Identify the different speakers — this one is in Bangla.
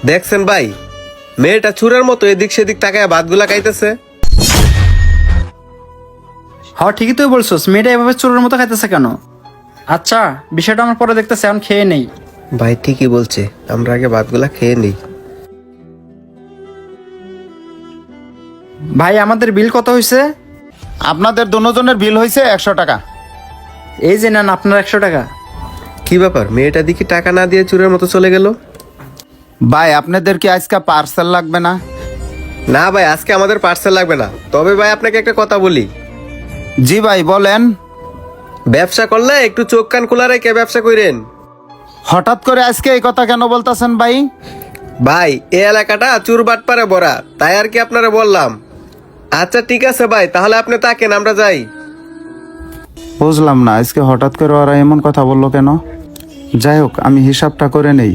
Speaker 1: দেখছেন ভাই, মেয়েটা চুরের মতো এদিক সেদিক তাকায় ভাতগুলা খাইতেছে।
Speaker 2: হ্যাঁ ঠিকই তুই বলছিস, মেয়েটা এভাবে চোরের মতো খাইতেছে কেন? আচ্ছা, বিষয়টা আমার পরে দেখতেছে, এখন খেয়ে নেই।
Speaker 1: ভাই ঠিকই বলছে, আমরা আগে ভাতগুলা খেয়ে নিই।
Speaker 2: ভাই আমাদের বিল কত হয়েছে?
Speaker 3: আপনাদের দুজনের বিল হয়েছে 100 টাকা।
Speaker 2: এই যে নেন আপনার 100 টাকা।
Speaker 1: কি ব্যাপার, মেয়েটা দেখি টাকা না দিয়ে চুরের মতো চলে গেল।
Speaker 3: ভাই আপনাদের কি আজকে পার্সেল লাগবে না?
Speaker 1: না ভাই, আজকে আমাদের পার্সেল লাগবে না। তবে ভাই আপনাকে একটা কথা বলি,
Speaker 3: জি ভাই বলেন।
Speaker 1: ব্যবসা করলে একটু চোখ কান খোলা রেখে ব্যবসা করেন।
Speaker 3: হঠাৎ করে আজকে এই কথা কেন বলতেছেন ভাই?
Speaker 1: ভাই এই এলাকাটা চুর বাটপারে ভরা, তাই আর কি আপনারা বললাম। আচ্ছা ঠিক আছে ভাই, তাহলে আপনি তাকেন, আমরা যাই।
Speaker 3: বুঝলাম না আজকে হঠাৎ করে ওরা এমন কথা বললো কেন। যাই হোক, আমি হিসাবটা করে নেই।